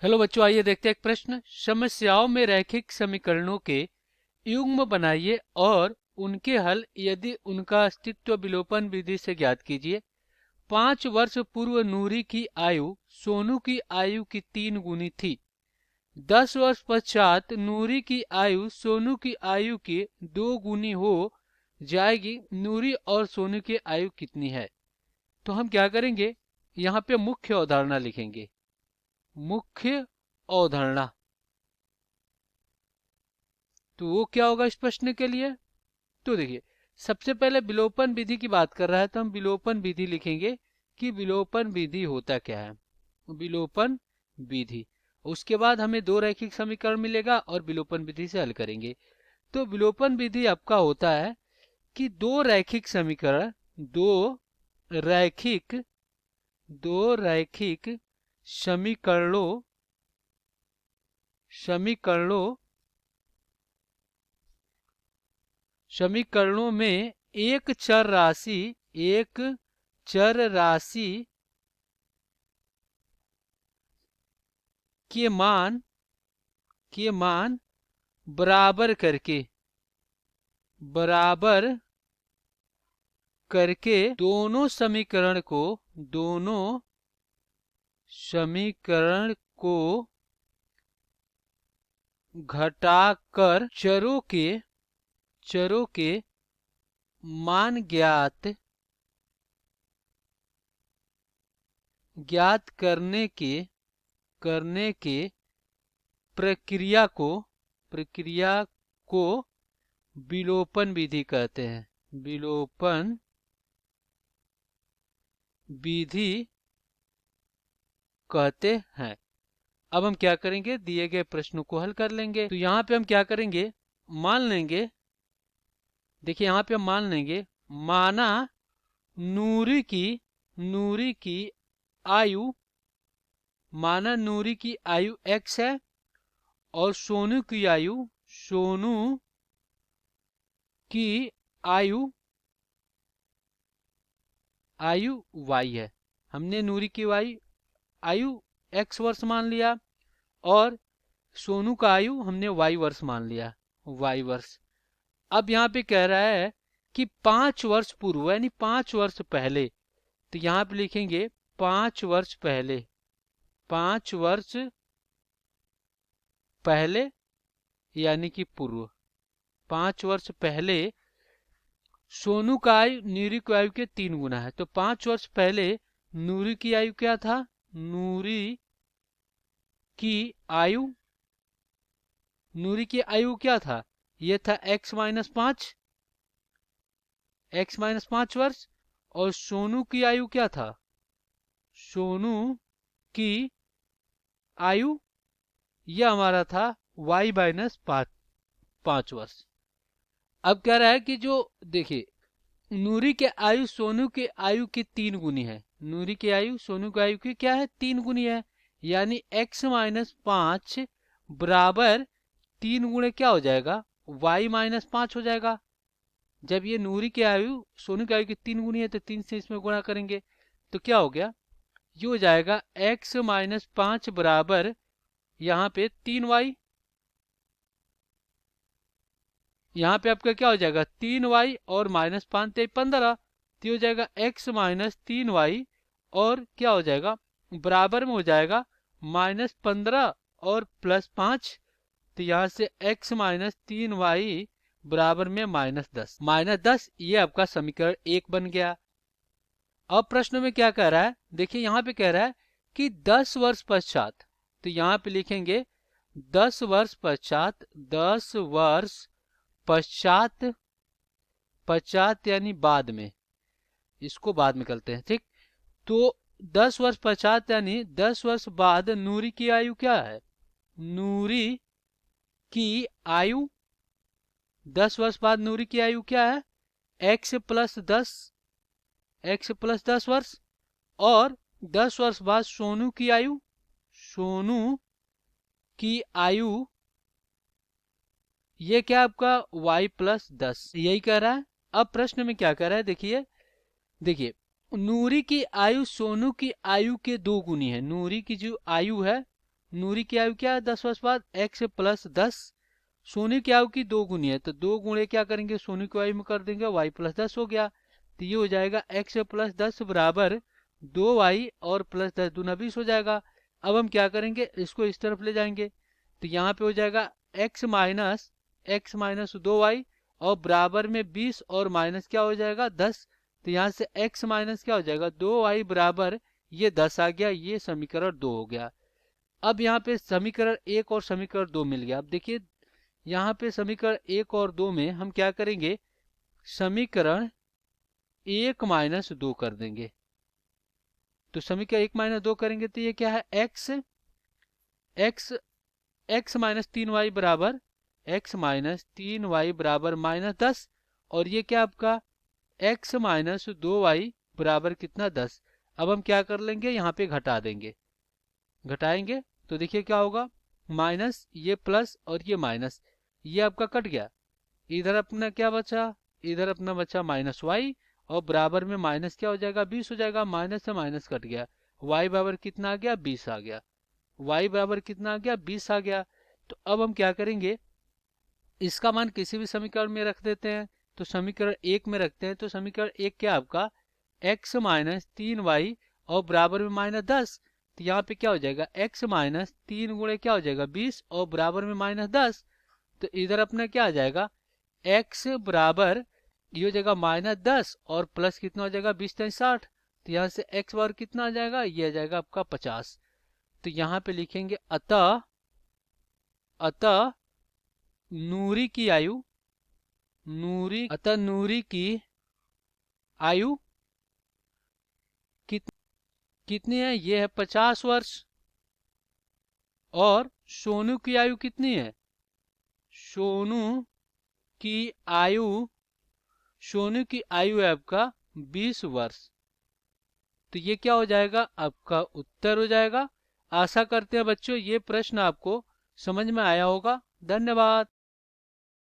Hello बच्चों, आइए देखते हैं एक प्रश्न। समस्याओं में रैखिक समीकरणों के युग्म बनाइए और उनके हल यदि उनका अस्तित्व विलोपन विधि से ज्ञात कीजिए। 5 वर्ष पूर्व नूरी की आयु सोनू की आयु की 3 गुनी थी। 10 वर्ष पश्चात नूरी की आयु सोनू की आयु की 2 गुनी हो जाएगी। नूरी और सोनू की आयु कितनी है? तो हम क्या करेंगे, यहाँ पे मुख्य अवधारणा लिखेंगे। मुख्य अवधारणा, तो वो क्या होगा इस प्रश्न के लिए? तो देखिए, सबसे पहले विलोपन विधि की बात कर रहा है तो हम विलोपन विधि लिखेंगे कि विलोपन विधि होता क्या है। विलोपन विधि, उसके बाद हमें दो रैखिक समीकरण मिलेगा और विलोपन विधि से हल करेंगे। तो विलोपन विधि आपका होता है कि रैखिक दो रैखिक समीकरणों समीकरणों समीकरणों में एक चर राशि के मान बराबर करके दोनों समीकरण को घटाकर चरों के मान ज्ञात करने के प्रक्रिया को विलोपन विधि कहते हैं। विलोपन विधि कहते हैं। अब हम क्या करेंगे, दिए गए प्रश्नों को हल कर लेंगे। तो यहाँ पे हम क्या करेंगे, मान लेंगे। देखिए यहाँ पे हम मान लेंगे, माना नूरी की आयु x है और सोनू की आयु y है। हमने नूरी की आयु x वर्ष मान लिया और सोनू का आयु हमने y वर्ष मान लिया, y वर्ष। अब यहाँ पे कह रहा है कि 5 वर्ष पूर्व यानी 5 वर्ष पहले, तो यहाँ पे लिखेंगे 5 वर्ष पहले। 5 वर्ष पहले यानी कि पूर्व। 5 वर्ष पहले सोनू का आयु नूरी की आयु के 3 गुना है। तो 5 वर्ष पहले नूरी की आयु क्या था? नूरी की आयु क्या था? ये था x माइनस 5 वर्ष। और सोनू की आयु क्या था? सोनू की आयु यह हमारा था y माइनस 5 वर्ष। अब कह रहा है कि जो देखिए, नूरी के आयु सोनू के आयु की 3 गुनी है। नूरी की आयु सोनू की आयु की क्या है? 3 गुनी है। यानी x माइनस 5 बराबर 3 गुणे क्या हो जाएगा? y माइनस 5 हो जाएगा। जब ये नूरी की आयु सोनू की आयु की 3 गुनी है तो 3 से इसमें गुणा करेंगे तो क्या हो गया? ये हो जाएगा x माइनस 5 बराबर यहाँ पे 3y। यहाँ पे आपका क्या हो जाएगा? 3y और माइनस 5 × 15, तो हो जाएगा x माइनस 3y और क्या हो जाएगा? बराबर में हो जाएगा -15 और +5। तो यहाँ से x माइनस 3y बराबर में -10। ये आपका समीकरण 1 बन गया। अब प्रश्न में क्या कह रहा है, देखिए यहाँ पे कह रहा है कि 10 वर्ष पश्चात, तो यहाँ पे लिखेंगे 10 वर्ष पश्चात। 10 वर्ष पश्चात यानी बाद में, इसको बाद में करते हैं, ठीक। तो 10 वर्ष पश्चात यानी 10 वर्ष बाद नूरी की आयु क्या है? नूरी की आयु 10 वर्ष बाद नूरी की आयु क्या है? x प्लस 10 वर्ष। और 10 वर्ष बाद सोनू की आयु ये क्या आपका y प्लस 10, यही कह रहा है। अब प्रश्न में क्या कह रहा है, देखिए नूरी की आयु सोनू की आयु के 2 गुनी है। नूरी की जो आयु है नूरी की आयु क्या है 10 वर्ष बाद, x प्लस 10। सोनी की आयु की 2 गुनी है तो 2 गुणे क्या करेंगे, सोनी की आयु में कर देंगे, y प्लस 10 हो गया। तो ये हो जाएगा x प्लस 10 बराबर 2y और प्लस 10 दूना 20 हो जाएगा। अब हम क्या करेंगे, इसको इस तरफ ले जाएंगे तो यहाँ पे हो जाएगा x माइनस 2y और बराबर में 20 और माइनस क्या हो जाएगा 10। तो यहाँ से x माइनस क्या हो जाएगा 2y बराबर ये 10 आ गया, ये समीकरण 2 हो गया। अब यहाँ पे समीकरण 1 और समीकरण 2 मिल गया। अब देखिए यहाँ पे समीकरण 1 और 2 में हम क्या करेंगे, समीकरण 1 माइनस 2 कर देंगे। तो समीकरण 1 माइनस 2 करेंगे तो ये क्या है, x माइनस 3y बराबर माइनस 10 और ये क्या आपका x माइनस 2y बराबर कितना 10। अब हम क्या कर लेंगे, यहाँ पे घटा देंगे, घटाएंगे तो देखिए क्या होगा, माइनस ये प्लस और ये माइनस, ये आपका कट गया। इधर अपना क्या बचा, इधर अपना बचा माइनस वाई और बराबर में माइनस क्या हो जाएगा 20 हो जाएगा, माइनस से माइनस कट गया, y बराबर कितना आ गया 20 आ गया, y बराबर कितना आ गया 20 आ गया। तो अब हम क्या करेंगे, इसका मान किसी भी समीकरण में रख देते हैं। तो समीकरण 1 में रखते हैं तो समीकरण 1 क्या आपका x माइनस 3y और बराबर में माइनस 10। तो यहाँ पे क्या हो जाएगा, x माइनस 3 गुणे क्या हो जाएगा 20 और बराबर में माइनस 10। तो इधर अपना क्या आ जाएगा, x बराबर ये हो जाएगा माइनस 10 और प्लस कितना हो जाएगा 20 3 60। तो यहाँ से x बार कितना आ जाएगा, ये आ जाएगा आपका 50। तो यहाँ पे लिखेंगे अतः नूरी की आयु, नूरी की आयु कितनी है, ये है 50 वर्ष। और सोनू की आयु कितनी है, सोनू की आयु सोनू की आयु है आपका 20 वर्ष। तो ये क्या हो जाएगा, आपका उत्तर हो जाएगा। आशा करते हैं बच्चों ये प्रश्न आपको समझ में आया होगा। धन्यवाद।